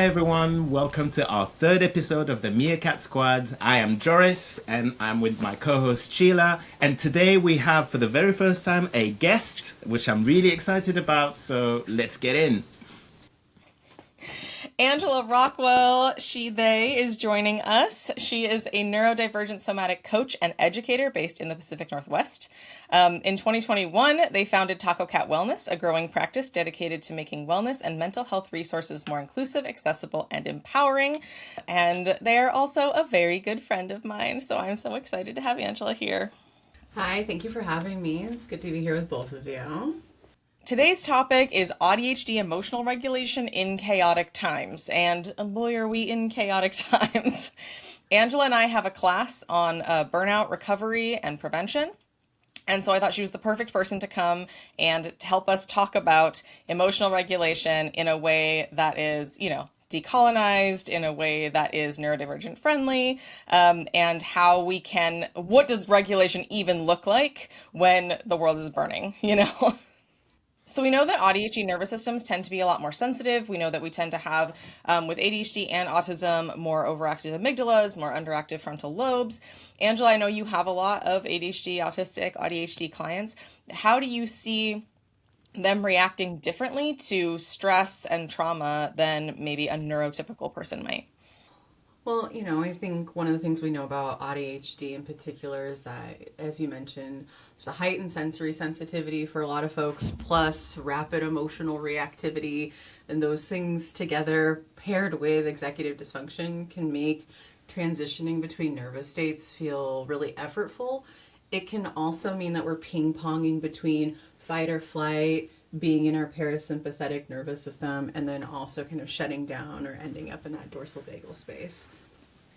Hi everyone, welcome to our third episode of the Meerkat Squad. I am Joris and I'm with my co-host Sheila, and today we have for the very first time a guest, which I'm really excited about, so let's get in. Angela Rockwell, they is joining us. She is a neurodivergent somatic coach and educator based in the Pacific Northwest. In 2021, they founded Tacocat Wellness, a growing practice dedicated to making wellness and mental health resources more inclusive, accessible, and empowering. And they are also a very good friend of mine, so I'm so excited to have Angela here. Hi, thank you for having me. It's good to be here with both of you. Today's topic is AuDHD emotional regulation in chaotic times. And boy, are we in chaotic times. Angela and I have a class on burnout recovery and prevention. And so I thought she was the perfect person to come and help us talk about emotional regulation in a way that is, decolonized, in a way that is neurodivergent friendly, and what does regulation even look like when the world is burning, So we know that AuDHD nervous systems tend to be a lot more sensitive. We know that we tend to have, with ADHD and autism, more overactive amygdalas, more underactive frontal lobes. Angela, I know you have a lot of ADHD, autistic, AuDHD clients. How do you see them reacting differently to stress and trauma than maybe a neurotypical person might? Well, I think one of the things we know about ADHD in particular is that, as you mentioned, there's a heightened sensory sensitivity for a lot of folks, plus rapid emotional reactivity. And those things together, paired with executive dysfunction, can make transitioning between nervous states feel really effortful. It can also mean that we're ping-ponging between fight or flight, being in our parasympathetic nervous system, and then also kind of shutting down or ending up in that dorsal vagal space.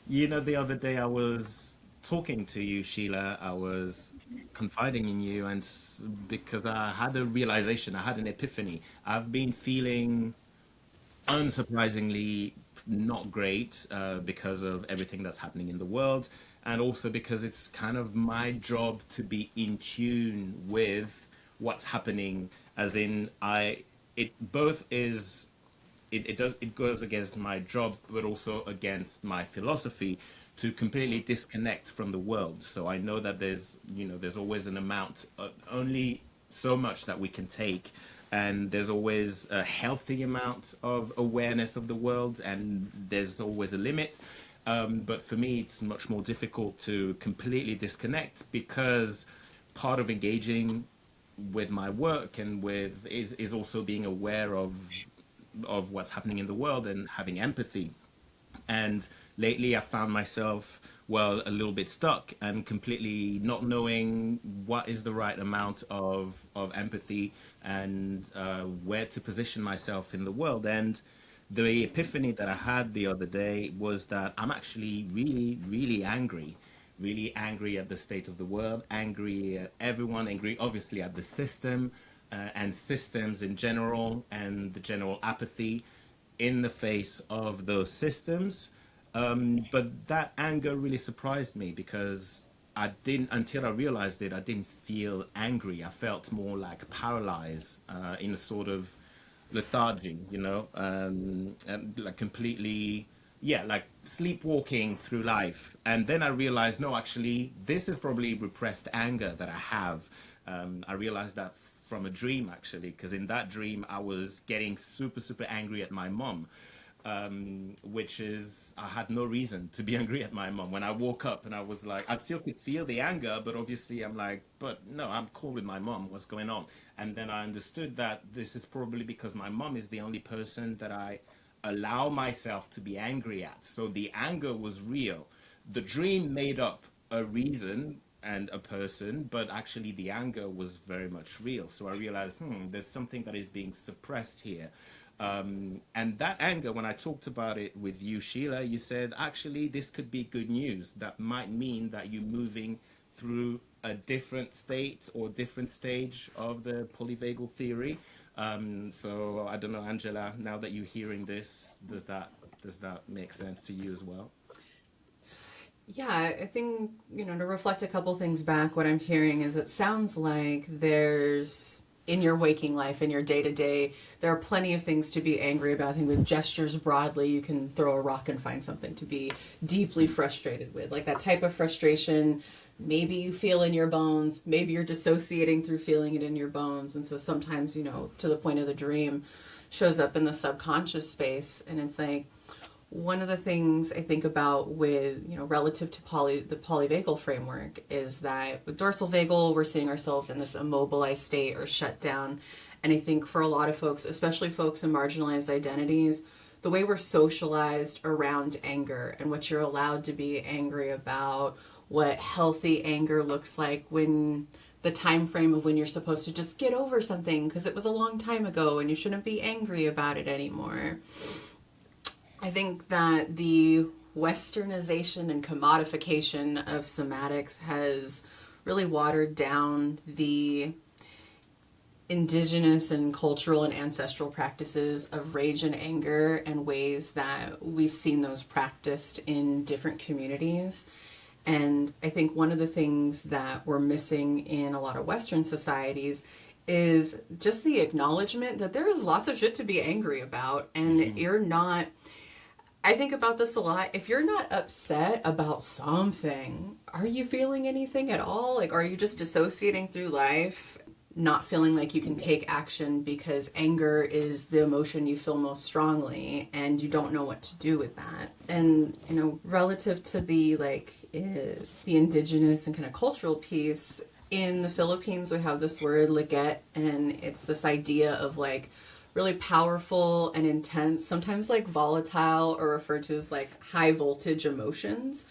The other day I was talking to you, Sheila. I was confiding in you, and because I had a realization, I had an epiphany. I've been feeling unsurprisingly not great because of everything that's happening in the world, and also because it's kind of my job to be in tune with what's happening, as in it both is it goes against my job but also against my philosophy to completely disconnect from the world. So I know that there's always an amount, only so much that we can take, and there's always a healthy amount of awareness of the world, and there's always a limit. But for me, it's much more difficult to completely disconnect, because part of engaging with my work and with is also being aware of what's happening in the world and having empathy. And lately I found myself, well, a little bit stuck and completely not knowing what is the right amount of empathy, and where to position myself in the world. And the epiphany that I had the other day was that I'm actually really, really angry at the state of the world, angry at everyone, angry obviously at the system, and systems in general, and the general apathy in the face of those systems. But that anger really surprised me, because I didn't, until I realized it, I didn't feel angry. I felt more like paralyzed, in a sort of lethargy, and like completely, yeah, like sleepwalking through life. And then I realized, no, actually, this is probably repressed anger that I have. I realized that from a dream, actually, because in that dream I was getting super, super angry at my mom. Which is, I had no reason to be angry at my mom. When I woke up and I was like, I still could feel the anger, but obviously I'm like, but no, I'm cool with my mom. What's going on? And then I understood that this is probably because my mom is the only person that I allow myself to be angry at. So the anger was real. The dream made up a reason and a person, but actually the anger was very much real. So I realized, there's something that is being suppressed here. And that anger, when I talked about it with you, Sheila, you said, actually, this could be good news. That might mean that you're moving through a different state or different stage of the polyvagal theory. So I don't know, Angela, now that you're hearing this, does that make sense to you as well? Yeah, I think, to reflect a couple things back, what I'm hearing is it sounds like there's in your waking life, in your day-to-day, there are plenty of things to be angry about. I think with gestures broadly, you can throw a rock and find something to be deeply frustrated with. Like that type of frustration, maybe you feel in your bones, maybe you're dissociating through feeling it in your bones. And so sometimes, you know, to the point of the dream, shows up in the subconscious space. And it's like, one of the things I think about with, you know, relative to the polyvagal framework is that with dorsal vagal, we're seeing ourselves in this immobilized state or shut down. And I think for a lot of folks, especially folks in marginalized identities, the way we're socialized around anger and what you're allowed to be angry about, what healthy anger looks like, when the time frame of when you're supposed to just get over something because it was a long time ago and you shouldn't be angry about it anymore. I think that the westernization and commodification of somatics has really watered down the indigenous and cultural and ancestral practices of rage and anger and ways that we've seen those practiced in different communities. And I think one of the things that we're missing in a lot of Western societies is just the acknowledgement that there is lots of shit to be angry about, and you're not... I think about this a lot. If you're not upset about something, are you feeling anything at all? Like, are you just dissociating through life, not feeling like you can take action because anger is the emotion you feel most strongly and you don't know what to do with that? And, you know, relative to the, like, the indigenous and kind of cultural piece, in the Philippines, we have this word, liget, and it's this idea of, like, really powerful and intense, sometimes like volatile or referred to as like high voltage emotions.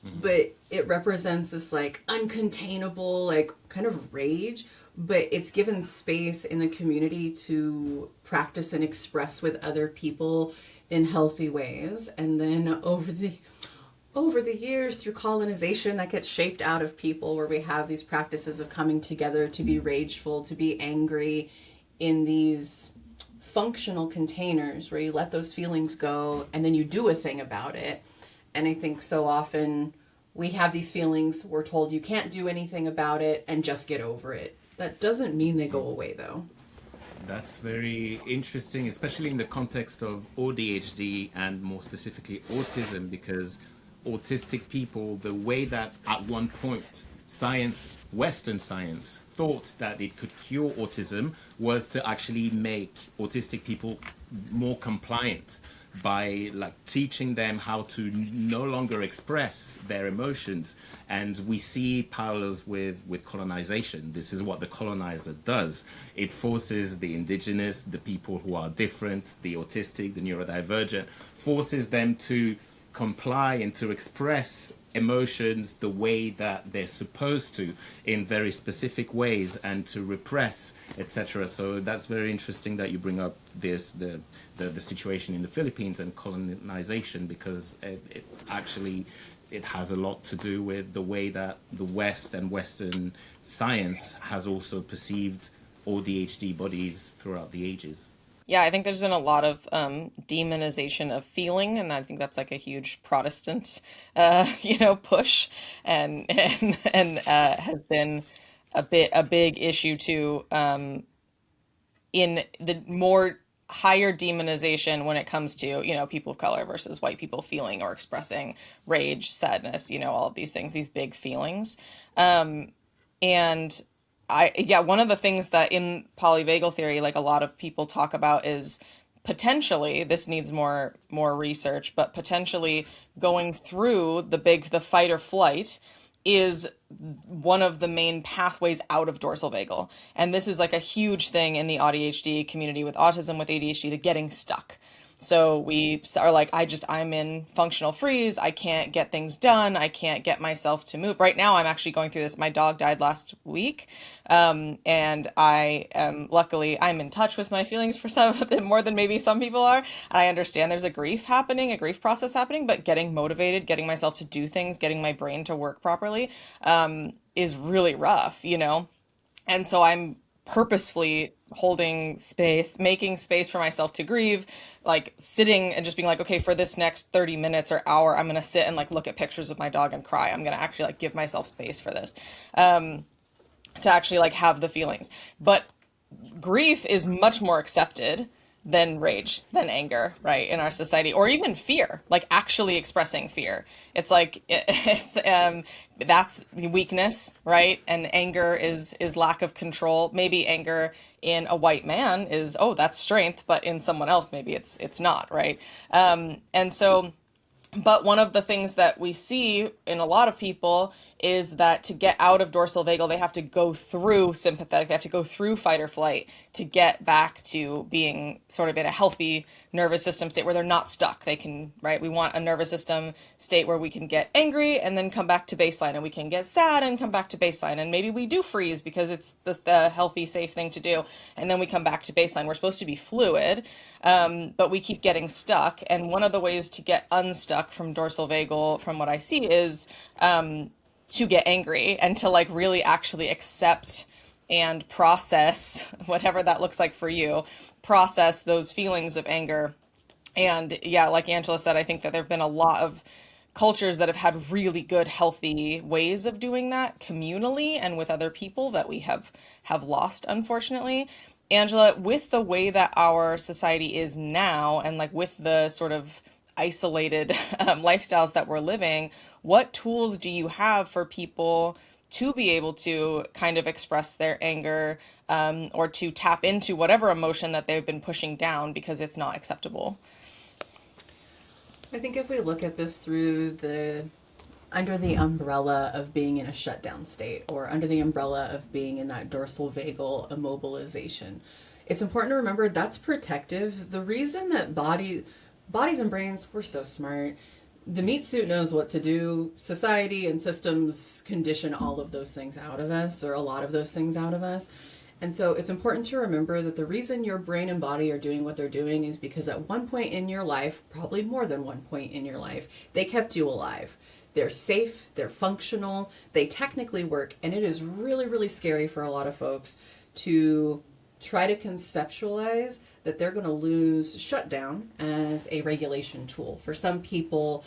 But it represents this like uncontainable, like kind of rage, but it's given space in the community to practice and express with other people in healthy ways. And then over the years through colonization, that gets shaped out of people, where we have these practices of coming together to be rageful, to be angry in these functional containers where you let those feelings go and then you do a thing about it. And I think so often we have these feelings, we're told you can't do anything about it and just get over it. That doesn't mean they go away though. That's very interesting, especially in the context of AuDHD and more specifically autism, because autistic people, the way that at one point science, Western science, thought that it could cure autism was to actually make autistic people more compliant by like teaching them how to no longer express their emotions. And we see parallels with colonization. This is what the colonizer does. It forces the indigenous, the people who are different, the autistic, the neurodivergent, forces them to comply and to express emotions the way that they're supposed to, in very specific ways, and to repress, etc. So that's very interesting that you bring up this the situation in the Philippines and colonization, because it actually has a lot to do with the way that the West and Western science has also perceived AuDHD bodies throughout the ages. Yeah, I think there's been a lot of demonization of feeling, and I think that's like a huge Protestant, push, and has been a big issue too, in the more higher demonization when it comes to, people of color versus white people feeling or expressing rage, sadness, all of these things, these big feelings, and one of the things that in polyvagal theory, like a lot of people talk about, is potentially, this needs more research, but potentially going through the fight or flight is one of the main pathways out of dorsal vagal. And this is like a huge thing in the AuDHD community with autism, with ADHD, the getting stuck. So we are like, I'm in functional freeze. I can't get things done. I can't get myself to move. Right now, I'm actually going through this. My dog died last week. And luckily, I'm in touch with my feelings for some of them more than maybe some people are. And I understand there's a grief process happening, but getting motivated, getting myself to do things, getting my brain to work properly, is really rough, And so I'm purposefully holding space, making space for myself to grieve, like sitting and just being like, okay, for this next 30 minutes or hour, I'm going to sit and like look at pictures of my dog and cry. I'm going to actually like give myself space for this, to actually like have the feelings. But grief is much more accepted than rage, than anger, right, in our society, or even fear, like actually expressing fear. It's like that's weakness, right? And anger is lack of control. Maybe anger in a white man is, oh, that's strength, but in someone else maybe it's not, right? And so but one of the things that we see in a lot of people is that to get out of dorsal vagal, they have to go through sympathetic, they have to go through fight or flight to get back to being sort of in a healthy nervous system state where they're not stuck. They can, right? We want a nervous system state where we can get angry and then come back to baseline, and we can get sad and come back to baseline. And maybe we do freeze because it's the healthy, safe thing to do. And then we come back to baseline. We're supposed to be fluid, but we keep getting stuck. And one of the ways to get unstuck from dorsal vagal, from what I see, is to get angry and to like really actually accept and process whatever that looks like for you, process those feelings of anger. And yeah, like Angela said, I think that there have been a lot of cultures that have had really good, healthy ways of doing that communally and with other people that we have lost, unfortunately. Angela, with the way that our society is now, and like with the sort of isolated lifestyles that we're living, what tools do you have for people to be able to kind of express their anger, or to tap into whatever emotion that they've been pushing down because it's not acceptable? I think if we look at this through under the umbrella of being in a shutdown state, or under the umbrella of being in that dorsal vagal immobilization, it's important to remember that's protective. The reason that bodies and brains, we're so smart. The meat suit knows what to do. Society and systems condition all of those things out of us, or a lot of those things out of us. And so it's important to remember that the reason your brain and body are doing what they're doing is because at one point in your life, probably more than one point in your life, they kept you alive. They're safe, they're functional, they technically work, and it is really, really scary for a lot of folks to try to conceptualize that they're going to lose shutdown as a regulation tool. For some people,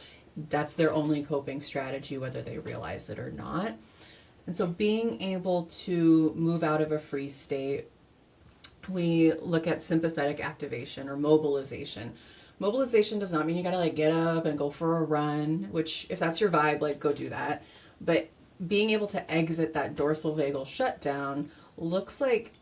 that's their only coping strategy, whether they realize it or not. And so being able to move out of a freeze state, we look at sympathetic activation or mobilization. Mobilization does not mean you got to like get up and go for a run, which if that's your vibe, like go do that. But being able to exit that dorsal vagal shutdown looks like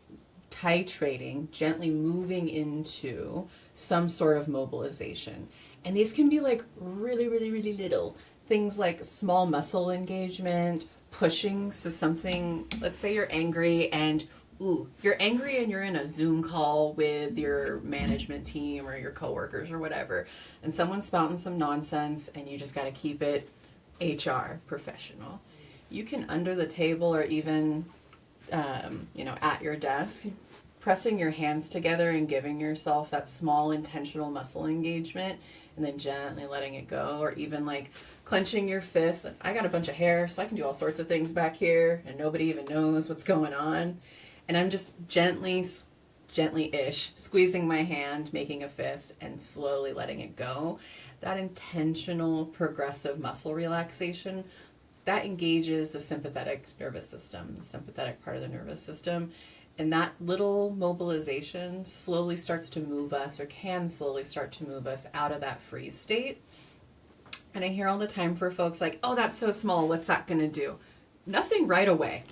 titrating, gently moving into some sort of mobilization. And these can be like really, really, really little things, like small muscle engagement, pushing. So something, let's say you're angry and you're in a Zoom call with your management team or your coworkers or whatever, and someone's spouting some nonsense, and you just got to keep it HR professional. You can, under the table or even at your desk, pressing your hands together and giving yourself that small intentional muscle engagement, and then gently letting it go, or even like clenching your fists. I got a bunch of hair, so I can do all sorts of things back here, and nobody even knows what's going on. And I'm just gently-ish squeezing my hand, making a fist, and slowly letting it go. That intentional, progressive muscle relaxation, that engages the sympathetic nervous system, the sympathetic part of the nervous system. And that little mobilization slowly starts to move us, or can slowly start to move us out of that freeze state. And I hear all the time for folks like, oh, that's so small, what's that going to do? Nothing right away.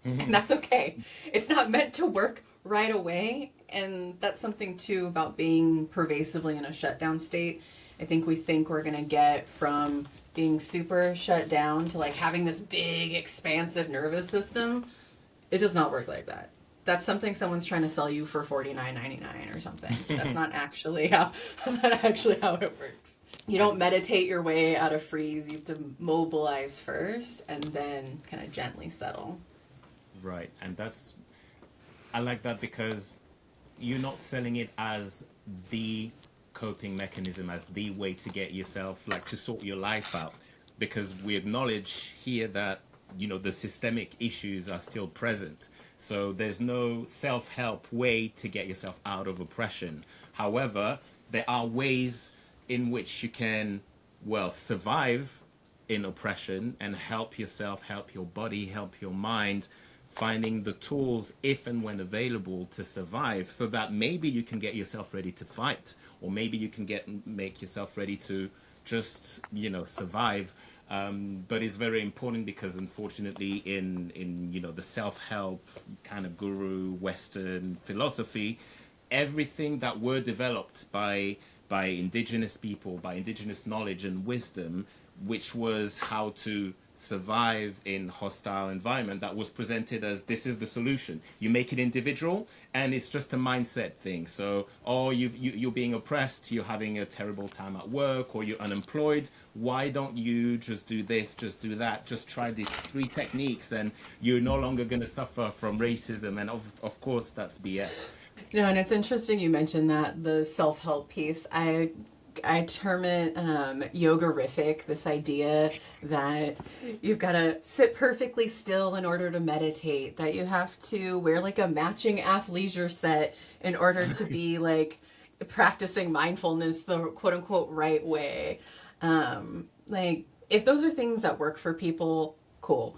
And that's okay. It's not meant to work right away. And that's something too about being pervasively in a shutdown state. I think we think we're going to get from being super shut down to like having this big expansive nervous system. It does not work like that. That's something someone's trying to sell you for $49.99 or something. That's not actually how it works. You don't meditate your way out of freeze. You have to mobilize first and then kind of gently settle. Right, and I like that, because you're not selling it as the coping mechanism, as the way to get yourself, like, to sort your life out, because we acknowledge here that, the systemic issues are still present. So there's no self-help way to get yourself out of oppression. However, there are ways in which you can, survive in oppression and help yourself, help your body, help your mind finding the tools, if and when available, to survive, so that maybe you can get yourself ready to fight, or maybe you can make yourself ready to just, survive. But it's very important because, unfortunately, in the self-help kind of guru Western philosophy, everything that were developed by indigenous people, by indigenous knowledge and wisdom, which was how to survive in hostile environment, that was presented as, this is the solution. You make it individual, and it's just a mindset thing. So, you're being oppressed, you're having a terrible time at work, or you're unemployed. Why don't you just do this, just do that, just try these 3 techniques, and you're no longer going to suffer from racism. And of course, that's BS. No, and it's interesting you mentioned that, the self-help piece. I term it yogarific, this idea that you've got to sit perfectly still in order to meditate, that you have to wear like a matching athleisure set in order to be like practicing mindfulness the quote unquote right way. Like, if those are things that work for people, cool.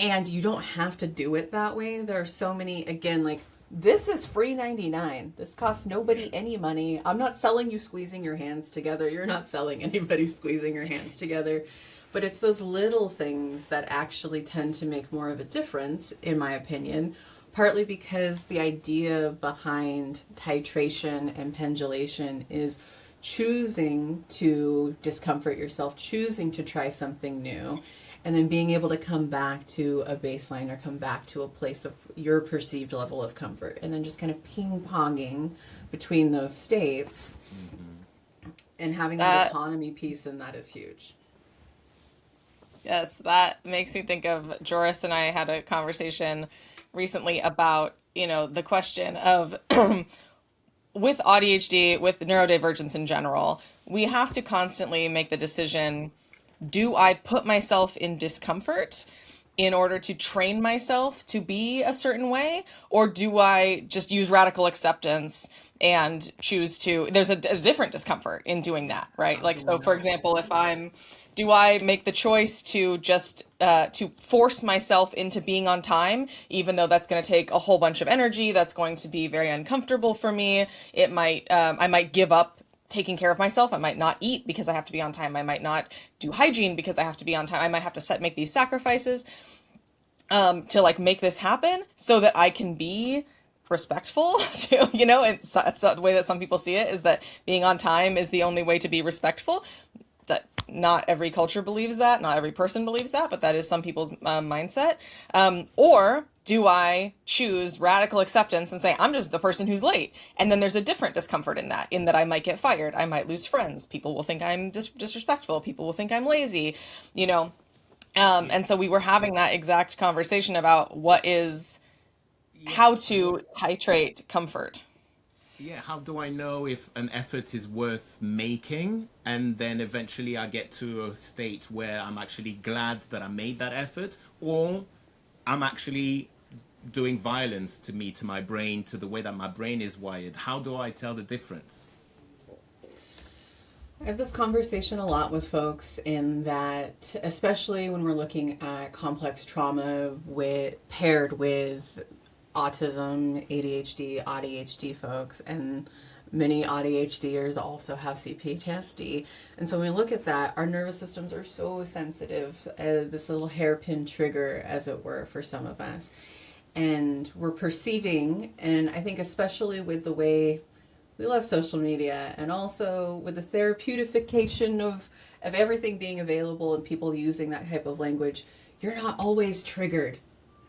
And you don't have to do it that way. There are so many, again, like, this is free 99. This costs nobody any money. I'm not selling you squeezing your hands together. You're not selling anybody squeezing your hands together. But it's those little things that actually tend to make more of a difference, in my opinion. Partly because the idea behind titration and pendulation is choosing to discomfort yourself, choosing to try something new, and then being able to come back to a baseline or come back to a place of your perceived level of comfort, and then just kind of ping-ponging between those states. And having that autonomy piece, and that is huge. Yes, that makes me think of, Joris and I had a conversation recently about, the question of with ADHD, with neurodivergence in general, we have to constantly make the decision, do I put myself in discomfort in order to train myself to be a certain way? Or do I just use radical acceptance and choose to, there's a different discomfort in doing that, right? Like, so for example, do I make the choice to just, to force myself into being on time, even though that's going to take a whole bunch of energy, that's going to be very uncomfortable for me. I might give up taking care of myself. I might not eat because I have to be on time. I might not do hygiene because I have to be on time. I might have to make these sacrifices to like make this happen so that I can be respectful to, and that's the way that some people see it, is that being on time is the only way to be respectful. That not every culture believes that, not every person believes that, but that is some people's mindset. Or do I choose radical acceptance and say, I'm just the person who's late? And then there's a different discomfort in that I might get fired. I might lose friends. People will think I'm disrespectful. People will think I'm lazy, And so we were having that exact conversation about how to titrate comfort. Yeah, how do I know if an effort is worth making? And then eventually I get to a state where I'm actually glad that I made that effort, or I'm actually doing violence to my brain, to the way that my brain is wired. How do I tell the difference? I have this conversation a lot with folks, in that, especially when we're looking at complex trauma paired with autism, ADHD, AuDHD folks, and many AuDHDers also have CPTSD. And so when we look at that, our nervous systems are so sensitive, this little hairpin trigger, as it were, for some of us. And we're perceiving, and I think especially with the way we love social media, and also with the therapeutification of everything being available and people using that type of language, you're not always triggered.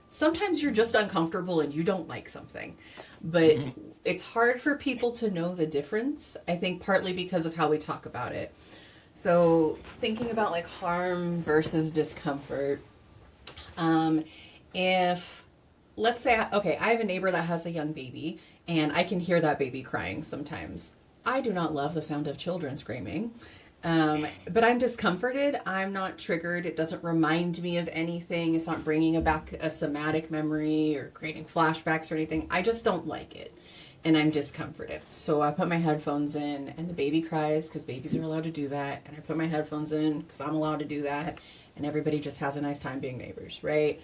Sometimes you're just uncomfortable and you don't like something, but it's hard for people to know the difference, I think partly because of how we talk about it. So thinking about like harm versus discomfort, if, let's say, okay, I have a neighbor that has a young baby and I can hear that baby crying sometimes. I do not love the sound of children screaming. But I'm discomforted. I'm not triggered. It doesn't remind me of anything. It's not bringing back a somatic memory or creating flashbacks or anything. I just don't like it. And I'm discomforted. So I put my headphones in, and the baby cries because babies are allowed to do that. And I put my headphones in because I'm allowed to do that. And everybody just has a nice time being neighbors, right?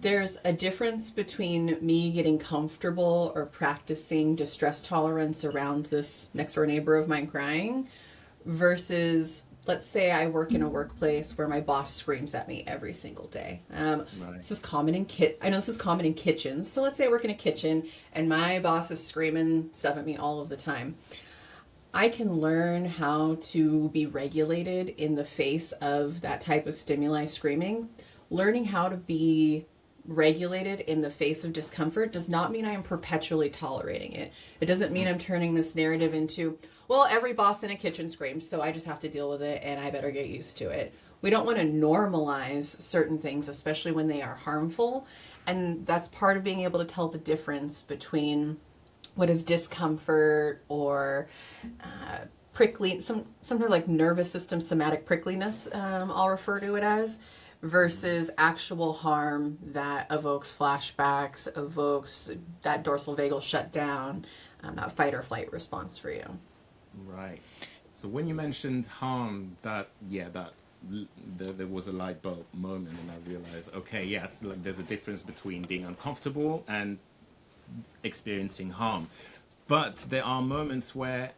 There's a difference between me getting comfortable or practicing distress tolerance around this next door neighbor of mine crying versus, let's say I work in a workplace where my boss screams at me every single day. Right. This is common in I know this is common in kitchens. So let's say I work in a kitchen and my boss is screaming stuff at me all of the time. I can learn how to be regulated in the face of that type of stimuli screaming. Learning how to be regulated in the face of discomfort does not mean I am perpetually tolerating it. It doesn't mean I'm turning this narrative into, well, every boss in a kitchen screams, so I just have to deal with it and I better get used to it. We don't want to normalize certain things, especially when they are harmful. And that's part of being able to tell the difference between what is discomfort or prickly, sometimes like nervous system somatic prickliness, I'll refer to it as, versus actual harm that evokes flashbacks, evokes that dorsal vagal shutdown, that fight or flight response for you. Right. So when you mentioned harm, there was a light bulb moment, and I realized, okay, yeah, it's like there's a difference between being uncomfortable and experiencing harm. But there are moments where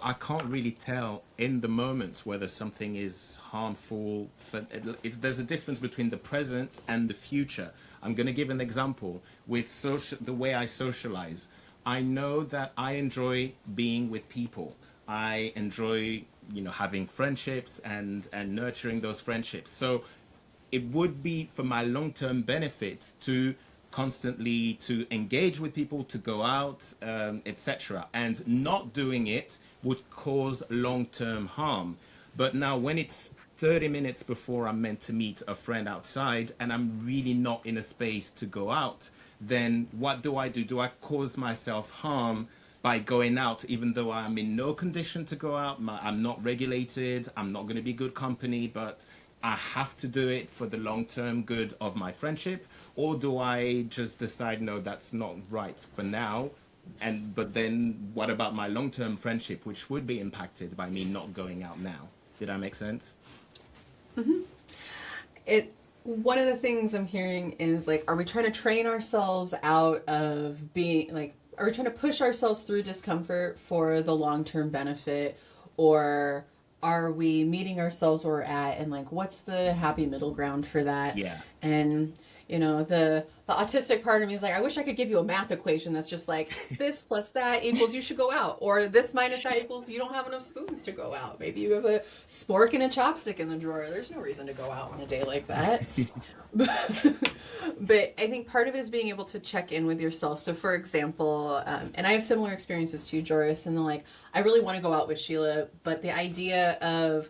I can't really tell in the moment whether something is harmful. There's a difference between the present and the future. I'm going to give an example with the way I socialize. I know that I enjoy being with people. I enjoy, having friendships and nurturing those friendships. So it would be for my long-term benefit to constantly to engage with people, to go out, etc. And not doing it would cause long-term harm. But now when it's 30 minutes before I'm meant to meet a friend outside and I'm really not in a space to go out, then what do? Do I cause myself harm by going out even though I'm in no condition to go out? I'm not regulated, I'm not going to be good company, but I have to do it for the long-term good of my friendship? Or do I just decide, no, that's not right for now, but then what about my long-term friendship, which would be impacted by me not going out now? Did that make sense? Mm-hmm. One of the things I'm hearing is like, are we trying to train ourselves out of being like, are we trying to push ourselves through discomfort for the long-term benefit, or are we meeting ourselves where we're at, and like, what's the happy middle ground for that? Yeah. And the autistic part of me is like, I wish I could give you a math equation that's just like this plus that equals you should go out, or this minus that equals you don't have enough spoons to go out. Maybe you have a spork and a chopstick in the drawer. There's no reason to go out on a day like that. But I think part of it is being able to check in with yourself. So for example, and I have similar experiences too, Joris, and then like, I really want to go out with Sheila, but the idea of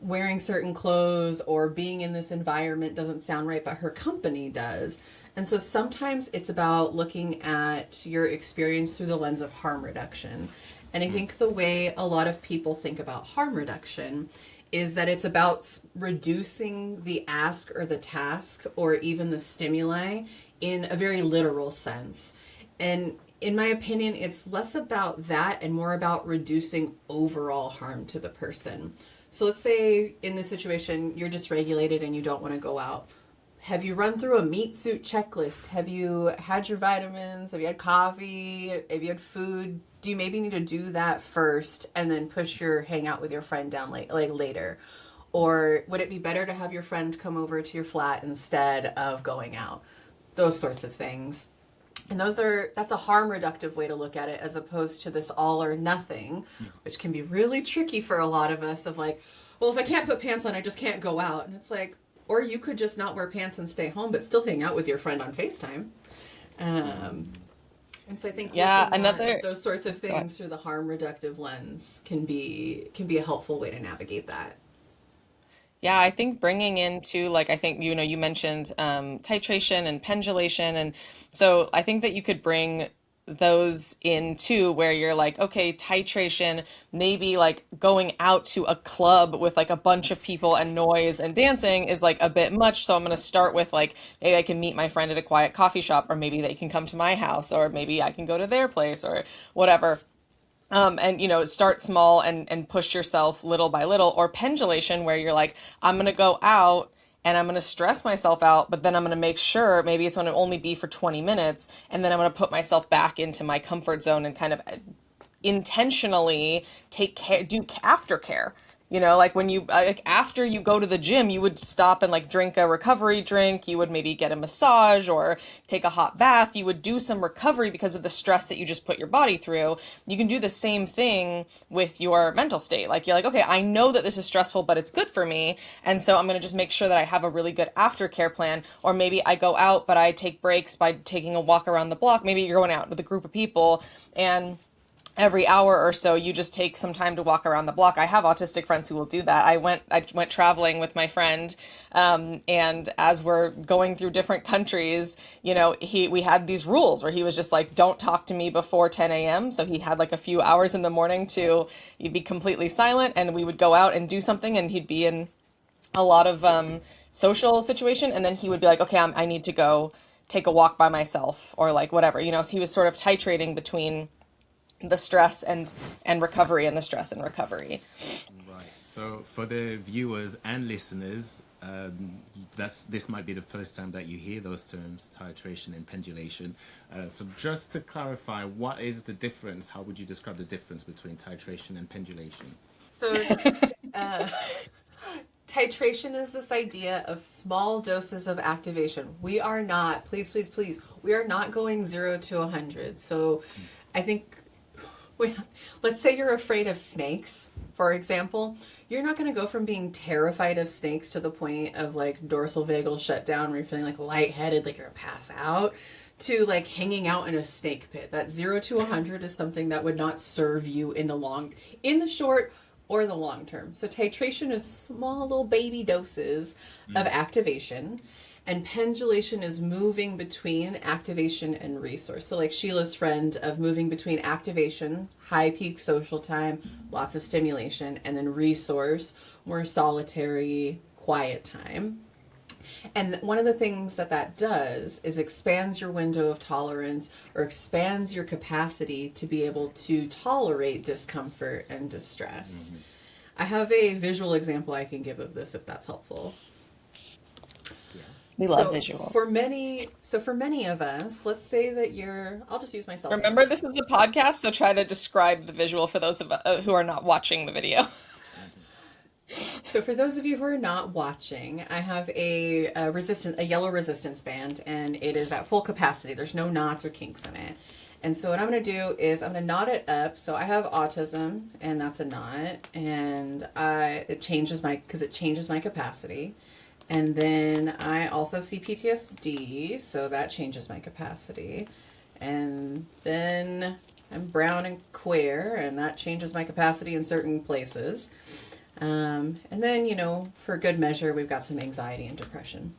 wearing certain clothes or being in this environment doesn't sound right, but her company does. And so sometimes it's about looking at your experience through the lens of harm reduction. And I think the way a lot of people think about harm reduction is that it's about reducing the ask or the task or even the stimuli in a very literal sense. And in my opinion, it's less about that and more about reducing overall harm to the person. So let's say in this situation, you're dysregulated and you don't want to go out. Have you run through a meat suit checklist? Have you had your vitamins? Have you had coffee? Have you had food? Do you maybe need to do that first and then push your hang out with your friend down later? Or would it be better to have your friend come over to your flat instead of going out? Those sorts of things. And that's a harm reductive way to look at it, as opposed to this all or nothing, which can be really tricky for a lot of us, of like, well, if I can't put pants on, I just can't go out. And it's like, or you could just not wear pants and stay home, but still hang out with your friend on FaceTime. And so I think those sorts of things through the harm reductive lens can be a helpful way to navigate that. Yeah, I think bringing into like, I think, you mentioned titration and pendulation. And so I think that you could bring those in too, where you're like, okay, titration, maybe like going out to a club with like a bunch of people and noise and dancing is like a bit much. So I'm going to start with like, maybe I can meet my friend at a quiet coffee shop, or maybe they can come to my house, or maybe I can go to their place or whatever. And start small and push yourself little by little. Or pendulation, where you're like, I'm gonna go out and I'm going to stress myself out, but then I'm going to make sure maybe it's going to only be for 20 minutes, and then I'm going to put myself back into my comfort zone and kind of intentionally take care, do aftercare. You know, like when you, like after you go to the gym, you would stop and like drink a recovery drink. You would maybe get a massage or take a hot bath. You would do some recovery because of the stress that you just put your body through. You can do the same thing with your mental state. Like you're like, okay, I know that this is stressful, but it's good for me. And so I'm going to just make sure that I have a really good aftercare plan. Or maybe I go out, but I take breaks by taking a walk around the block. Maybe you're going out with a group of people, and every hour or so you just take some time to walk around the block. I have autistic friends who will do that. I went traveling with my friend, and as we're going through different countries, you know, we had these rules where he was just like, don't talk to me before 10 a.m. So he had like a few hours in the morning to be completely silent, and we would go out and do something, and he'd be in a lot of social situation, and then he would be like, okay, I need to go take a walk by myself, or like whatever, you know. So he was sort of titrating between the stress and recovery, and the stress and recovery. Right. So for the viewers and listeners, this might be the first time that you hear those terms, titration and pendulation. So just to clarify, what is the difference? How would you describe the difference between titration and pendulation? So, titration is this idea of small doses of activation. We are not, please, we are not going 0 to 100. So I think, let's say you're afraid of snakes, for example. You're not going to go from being terrified of snakes to the point of like dorsal vagal shutdown where you're feeling like lightheaded, like you're going to pass out, to like hanging out in a snake pit. That 0 to 100 is something that would not serve you in the short or the long term. So titration is small little baby doses of activation. And pendulation is moving between activation and resource. So like Sheila's friend, of moving between activation, high peak social time, lots of stimulation, and then resource, more solitary, quiet time. And one of the things that does is expands your window of tolerance, or expands your capacity to be able to tolerate discomfort and distress. Mm-hmm. I have a visual example I can give of this, if that's helpful. We love visual. For many of us, let's say that I'll just use myself. Remember, this is a podcast, so try to describe the visual for those of who are not watching the video. So for those of you who are not watching, I have a yellow resistance band, and it is at full capacity. There's no knots or kinks in it. And so what I'm going to do is I'm going to knot it up. So I have autism, and that's a knot, and it changes my capacity. And then I also see PTSD, so that changes my capacity. And then I'm brown and queer, and that changes my capacity in certain places. And then, you know, for good measure, we've got some anxiety and depression.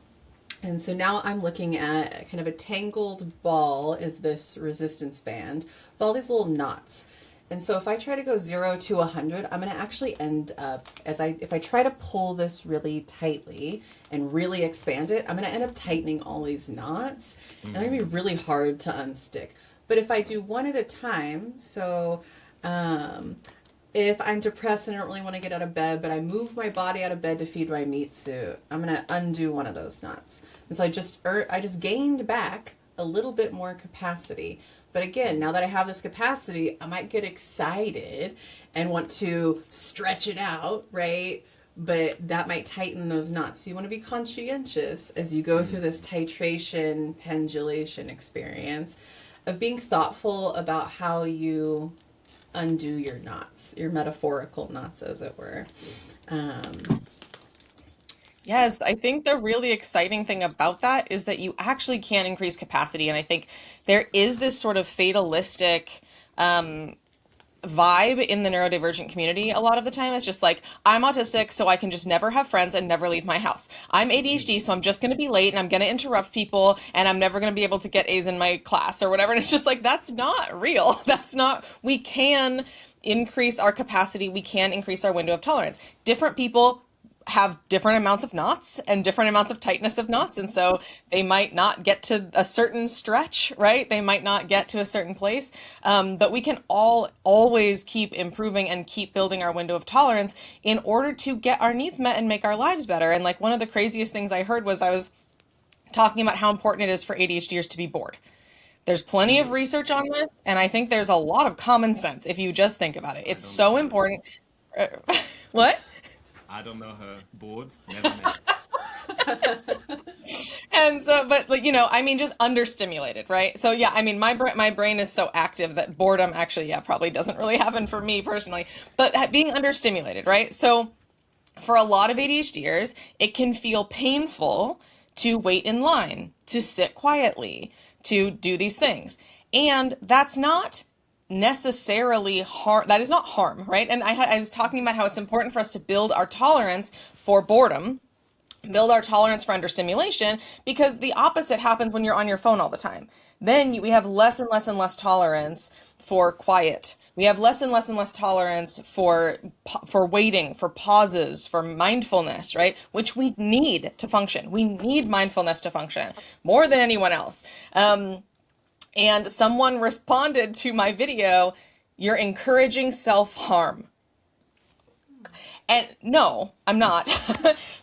And so now I'm looking at kind of a tangled ball of this resistance band with all these little knots. And so if I try to go 0 to 100, I'm going to actually end up, if I try to pull this really tightly and really expand it, I'm going to end up tightening all these knots, and they're going to be really hard to unstick. But if I do one at a time, so if I'm depressed and I don't really want to get out of bed, but I move my body out of bed to feed my meat suit, I'm going to undo one of those knots. And so I just gained back a little bit more capacity. But again, now that I have this capacity, I might get excited and want to stretch it out, right? But that might tighten those knots. So you want to be conscientious as you go through this titration, pendulation experience of being thoughtful about how you undo your knots, your metaphorical knots, as it were. Yes, I think the really exciting thing about that is that you actually can increase capacity. And I think there is this sort of fatalistic vibe in the neurodivergent community a lot of the time. It's just like, I'm autistic, so I can just never have friends and never leave my house. I'm ADHD, so I'm just going to be late and I'm going to interrupt people and I'm never going to be able to get A's in my class or whatever. And it's just like, that's not real. We can increase our capacity. We can increase our window of tolerance. Different people have different amounts of knots and different amounts of tightness of knots. And so they might not get to a certain stretch, right? They might not get to a certain place. But we can always keep improving and keep building our window of tolerance in order to get our needs met and make our lives better. And like one of the craziest things I heard was I was talking about how important it is for ADHDers to be bored. There's plenty of research on this, and I think there's a lot of common sense if you just think about it. It's so important. What? I don't know her. Bored? Never met. And so, but like, I mean, just understimulated, right? So yeah, I mean, my brain is so active that boredom actually, yeah, probably doesn't really happen for me personally, but being understimulated, right? So for a lot of ADHDers, it can feel painful to wait in line, to sit quietly, to do these things. And that's not necessarily harm. That is not harm, right? And I was talking about how it's important for us to build our tolerance for boredom, build our tolerance for understimulation, because the opposite happens when you're on your phone all the time. Then we have less and less and less tolerance for quiet. We have less and less and less tolerance for waiting, for pauses, for mindfulness, right? Which we need to function. We need mindfulness to function more than anyone else. And someone responded to my video, "You're encouraging self-harm." And no, I'm not.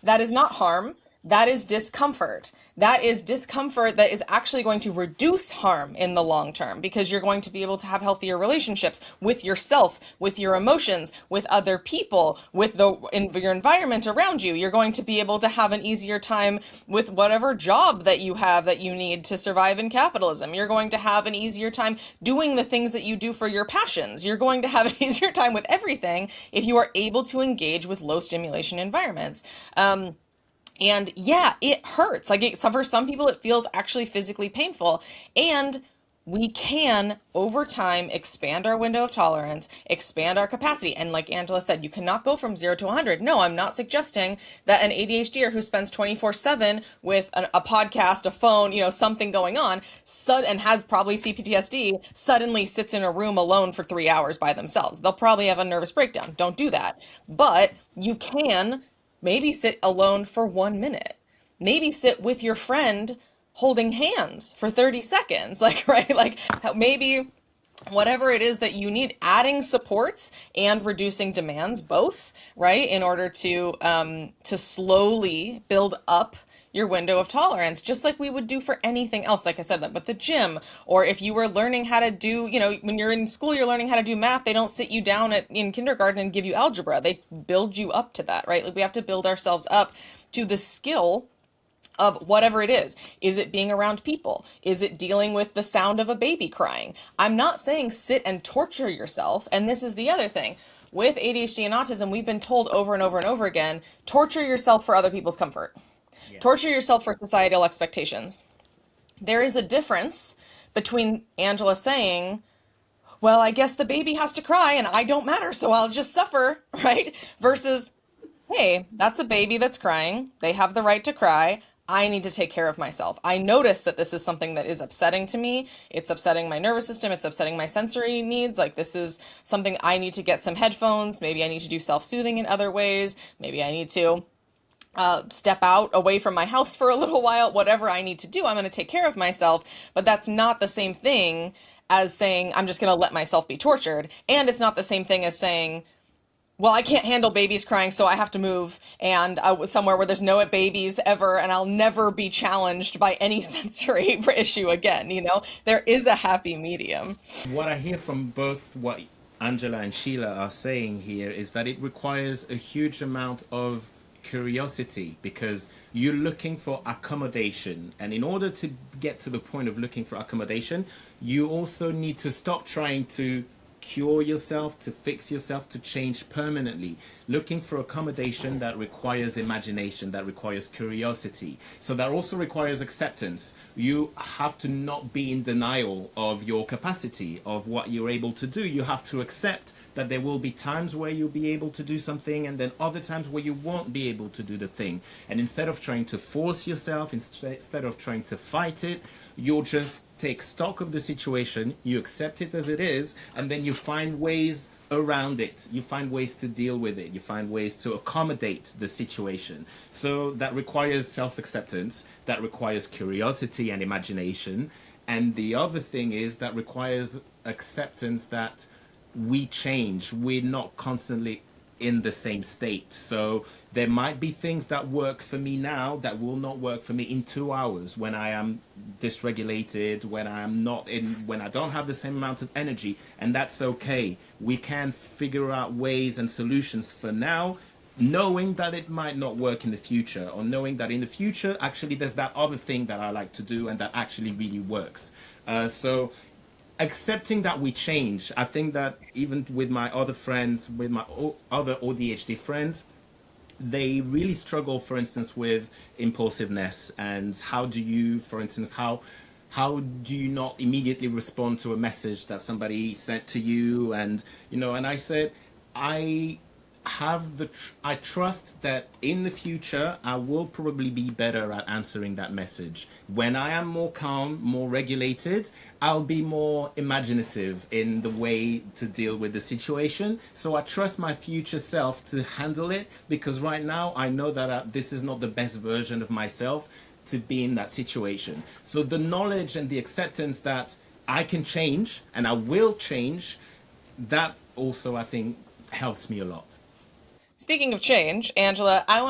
That is not harm. That is discomfort. That is discomfort that is actually going to reduce harm in the long term, because you're going to be able to have healthier relationships with yourself, with your emotions, with other people, with your environment around you. You're going to be able to have an easier time with whatever job that you have that you need to survive in capitalism. You're going to have an easier time doing the things that you do for your passions. You're going to have an easier time with everything if you are able to engage with low stimulation environments. And yeah, it hurts. Like for some people, it feels actually physically painful. And we can, over time, expand our window of tolerance, expand our capacity. And like Angela said, you cannot go from 0 to 100. No, I'm not suggesting that an ADHDer who spends 24/7 with a podcast, a phone, something going on, and has probably CPTSD, suddenly sits in a room alone for 3 hours by themselves. They'll probably have a nervous breakdown. Don't do that. But you can maybe sit alone for 1 minute. Maybe sit with your friend holding hands for 30 seconds. Right? Like maybe whatever it is that you need, adding supports and reducing demands both, right? In order to slowly build up your window of tolerance, just like we would do for anything else. Like I said, like with the gym, or if you were learning how to do, when you're in school, you're learning how to do math. They don't sit you down in kindergarten and give you algebra. They build you up to that, right? Like we have to build ourselves up to the skill of whatever it is. Is it being around people? Is it dealing with the sound of a baby crying? I'm not saying sit and torture yourself. And this is the other thing. With ADHD and autism, we've been told over and over and over again, torture yourself for other people's comfort. Yeah. Torture yourself for societal expectations. There is a difference between Angela saying, well, I guess the baby has to cry and I don't matter, so I'll just suffer, right? Versus, hey, that's a baby that's crying. They have the right to cry. I need to take care of myself. I notice that this is something that is upsetting to me. It's upsetting my nervous system. It's upsetting my sensory needs. Like this is something I need to get some headphones. Maybe I need to do self-soothing in other ways. Maybe I need to step out away from my house for a little while. Whatever I need to do, I'm going to take care of myself. But that's not the same thing as saying I'm just going to let myself be tortured. And it's not the same thing as saying, well, I can't handle babies crying, so I have to move and somewhere where there's no babies ever, and I'll never be challenged by any sensory issue again. There is a happy medium. What I hear from both what Angela and Sheila are saying here is that it requires a huge amount of curiosity, because you're looking for accommodation, and in order to get to the point of looking for accommodation, you also need to stop trying to cure yourself, to fix yourself, to change permanently. Looking for accommodation that requires imagination, that requires curiosity. So that also requires acceptance. You have to not be in denial of your capacity, of what you're able to do. You have to accept that there will be times where you'll be able to do something, and then other times where you won't be able to do the thing. And instead of trying to force yourself, instead of trying to fight it, you'll just take stock of the situation, you accept it as it is, and then you find ways around it. You find ways to deal with it. You find ways to accommodate the situation. So that requires self-acceptance, that requires curiosity and imagination. And the other thing is that requires acceptance that we change. We're not constantly in the same state. So there might be things that work for me now that will not work for me in 2 hours when I am dysregulated, when I don't have the same amount of energy, and that's okay. We can figure out ways and solutions for now, knowing that it might not work in the future, or knowing that in the future, actually, there's that other thing that I like to do and that actually really works. So accepting that we change. I think that even with my other friends, with my other AuDHD friends, they really struggle, for instance, with impulsiveness. And how do you, for instance, how do you not immediately respond to a message that somebody sent to you? And, and I said, I trust that in the future I will probably be better at answering that message. When I am more calm, more regulated, I'll be more imaginative in the way to deal with the situation. So I trust my future self to handle it, because right now I know that this is not the best version of myself to be in that situation. So the knowledge and the acceptance that I can change and I will change, that also I think helps me a lot. Speaking of change, Angela, I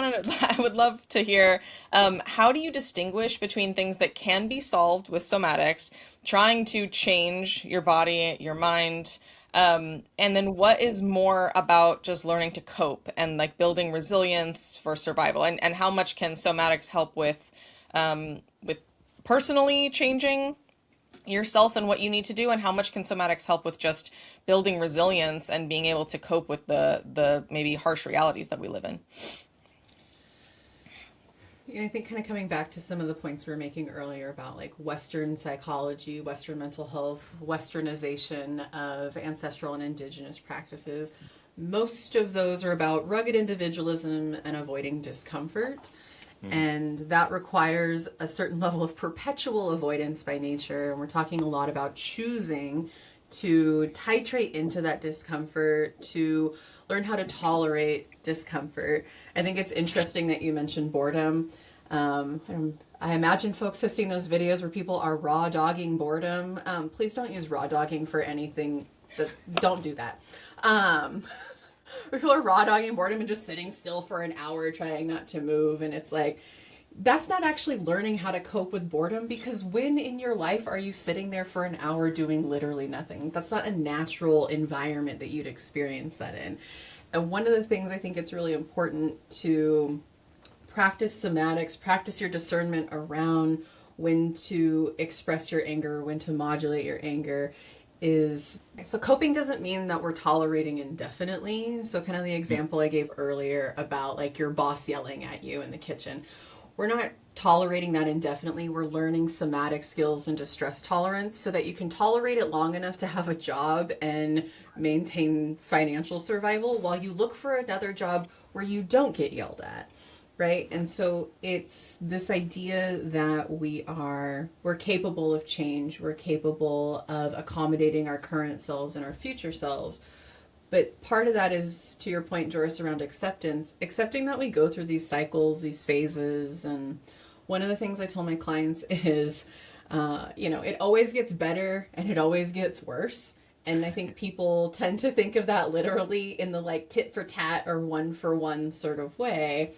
would love to hear, how do you distinguish between things that can be solved with somatics, trying to change your body, your mind, and then what is more about just learning to cope and like building resilience for survival, and how much can somatics help with personally changing yourself and what you need to do, and how much can somatics help with just building resilience and being able to cope with the maybe harsh realities that we live in? I think kind of coming back to some of the points we were making earlier about like Western psychology, Western mental health, Westernization of ancestral and indigenous practices, most of those are about rugged individualism and avoiding discomfort. And that requires a certain level of perpetual avoidance by nature. And we're talking a lot about choosing to titrate into that discomfort, to learn how to tolerate discomfort. I think it's interesting that you mentioned boredom. I imagine folks have seen those videos where people are raw dogging boredom. Please don't use raw dogging for anything. Don't do that. People are raw dogging boredom and just sitting still for an hour trying not to move. And it's like, that's not actually learning how to cope with boredom, because when in your life are you sitting there for an hour doing literally nothing? That's not a natural environment that you'd experience that in. And one of the things I think it's really important to practice somatics, practice your discernment around when to express your anger, when to modulate your anger, so coping doesn't mean that we're tolerating indefinitely. So kind of the example I gave earlier about like your boss yelling at you in the kitchen. We're not tolerating that indefinitely. We're learning somatic skills and distress tolerance so that you can tolerate it long enough to have a job and maintain financial survival while you look for another job where you don't get yelled at. Right? And so it's this idea that we're capable of change, we're capable of accommodating our current selves and our future selves. But part of that is, to your point, Joris, around acceptance, accepting that we go through these cycles, these phases. And one of the things I tell my clients is, it always gets better and it always gets worse. And I think people tend to think of that literally in the like tit for tat or one for one sort of way.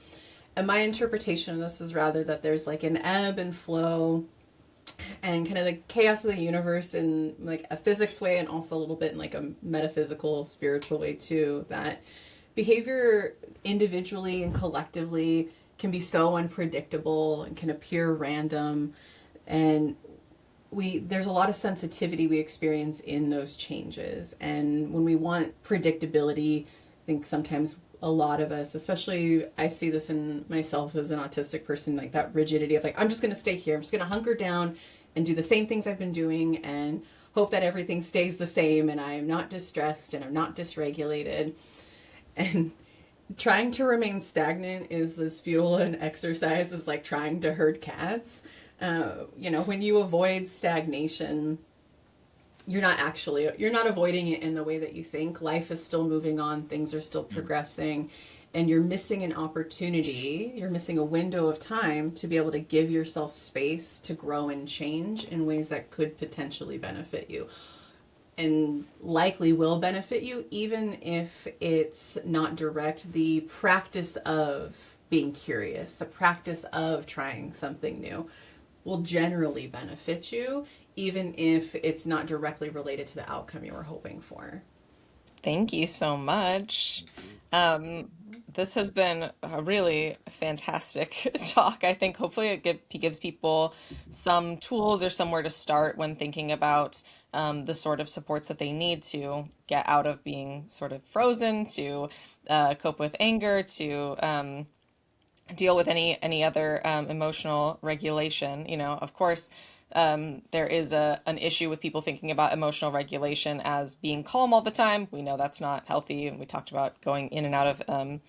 And my interpretation of this is rather that there's like an ebb and flow and kind of the chaos of the universe in like a physics way, and also a little bit in like a metaphysical, spiritual way too, that behavior individually and collectively can be so unpredictable and can appear random. And there's a lot of sensitivity we experience in those changes. And when we want predictability, I think sometimes a lot of us, especially I see this in myself as an autistic person, like that rigidity of like, I'm just going to stay here. I'm just going to hunker down and do the same things I've been doing and hope that everything stays the same and I'm not distressed and I'm not dysregulated. And trying to remain stagnant is as futile an exercise as like trying to herd cats. When you avoid stagnation, you're not avoiding it in the way that you think. Life is still moving on, things are still progressing, and you're missing an opportunity, you're missing a window of time to be able to give yourself space to grow and change in ways that could potentially benefit you, and likely will benefit you, even if it's not direct. The practice of being curious, the practice of trying something new will generally benefit you, even if it's not directly related to the outcome you were hoping for. Thank you so much. This has been a really fantastic talk. I think hopefully it gives people some tools or somewhere to start when thinking about the sort of supports that they need to get out of being sort of frozen, to cope with anger, to deal with any other emotional regulation. You know, of course, there is an issue with people thinking about emotional regulation as being calm all the time. We know that's not healthy, and we talked about going in and out of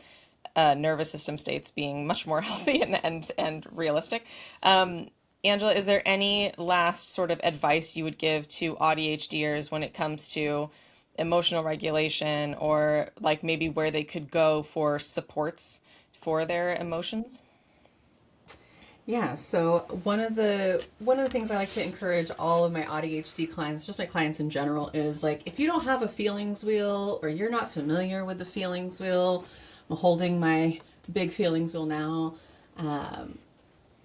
nervous system states being much more healthy and realistic. Angela, is there any last sort of advice you would give to ADHDers when it comes to emotional regulation, or like maybe where they could go for supports for their emotions? Yeah, so one of the things I like to encourage all of my ADHD clients, just my clients in general, is like, if you don't have a feelings wheel, or you're not familiar with the feelings wheel, I'm holding my big feelings wheel now.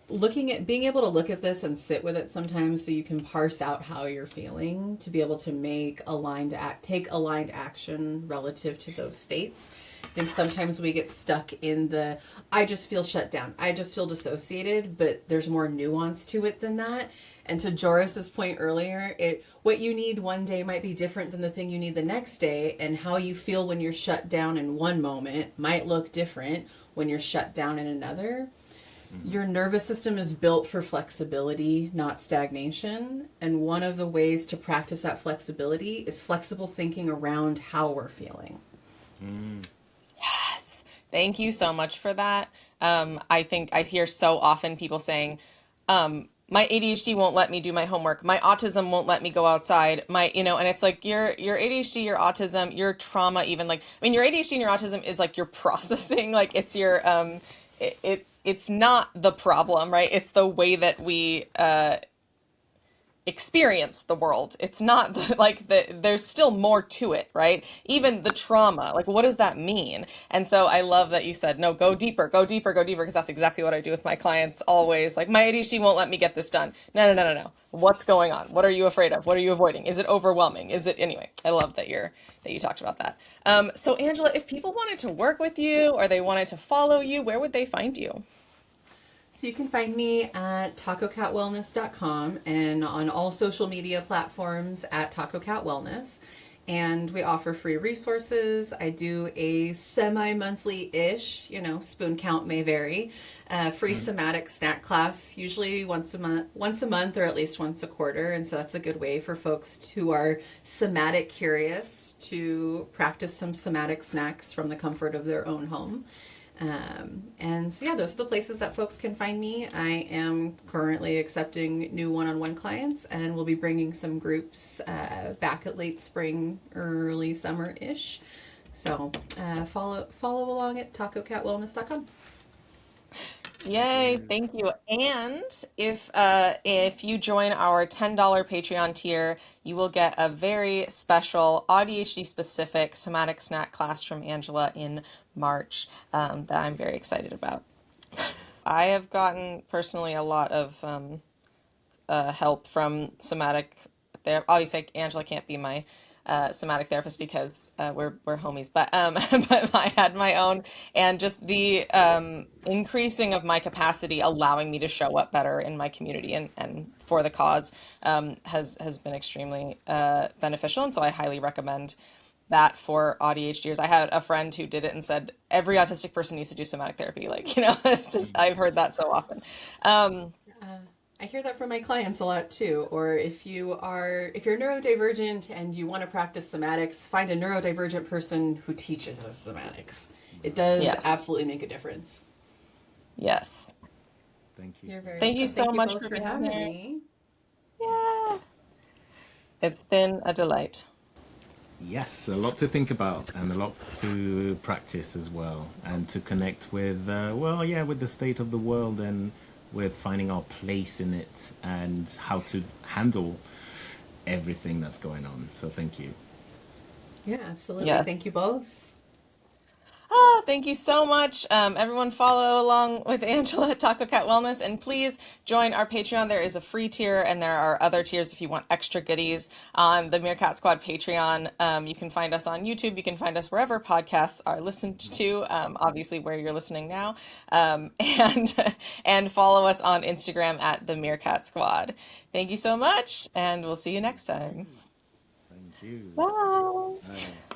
Being able to look at this and sit with it sometimes, so you can parse out how you're feeling, to be able to take aligned action relative to those states. I think sometimes we get stuck in I just feel shut down, I just feel dissociated, but there's more nuance to it than that. And to Joris's point earlier, what you need one day might be different than the thing you need the next day, and how you feel when you're shut down in one moment might look different when you're shut down in another. Your nervous system is built for flexibility, not stagnation. And one of the ways to practice that flexibility is flexible thinking around how we're feeling. Yes. Thank you so much for that. I think I hear so often people saying, my ADHD won't let me do my homework. My autism won't let me go outside. And it's like your ADHD, your autism, your trauma, even like, I mean, your ADHD and your autism is like your processing, like it's your, it's not the problem, right? It's the way that we experience the world. It's not there's still more to it, right? Even the trauma, like what does that mean? And so I love that you said, no, go deeper, go deeper, go deeper, because that's exactly what I do with my clients always. Like, my ADHD won't let me get this done. No. What's going on? What are you afraid of? What are you avoiding? Is it overwhelming? Anyway, I love that you talked about that. So Angela, if people wanted to work with you or they wanted to follow you, where would they find you? So you can find me at tacocatwellness.com and on all social media platforms at Tacocat Wellness. And we offer free resources. I do a semi-monthly-ish, spoon count may vary, free somatic snack class, usually once a month or at least once a quarter. And so that's a good way for folks who are somatic curious to practice some somatic snacks from the comfort of their own home. And so, yeah, those are the places that folks can find me. I am currently accepting new one-on-one clients, and we'll be bringing some groups back at late spring, early summer-ish. So follow along at tacocatwellness.com. Yay, thank you. And if you join our $10 Patreon tier, you will get a very special ADHD specific somatic snack class from Angela in March that I'm very excited about. I have gotten personally a lot of help from somatic therapy. Obviously, Angela can't be my somatic therapist because we're homies, but but I had my own, and just the increasing of my capacity, allowing me to show up better in my community and for the cause has been extremely beneficial, and so I highly recommend that for ADHDers. I had a friend who did it and said every autistic person needs to do somatic therapy. It's just, I've heard that so often. I hear that from my clients a lot too. Or if you're neurodivergent and you want to practice somatics, find a neurodivergent person who teaches us somatics. It does absolutely make a difference. Yes. Thank you. Thank you so much for having me. Yeah. It's been a delight. Yes, a lot to think about and a lot to practice as well, and to connect with, well, yeah, with the state of the world and with finding our place in it and how to handle everything that's going on. So thank you. Yeah, absolutely. Yes. Thank you both. Thank you so much. Everyone follow along with Angela at Tacocat Wellness, and please join our Patreon. There is a free tier, and there are other tiers if you want extra goodies on the Meerkat Squad Patreon. You can find us on YouTube. You can find us wherever podcasts are listened to, obviously where you're listening now, and follow us on Instagram at the Meerkat Squad. Thank you so much, and we'll see you next time. Thank you. Bye. Bye.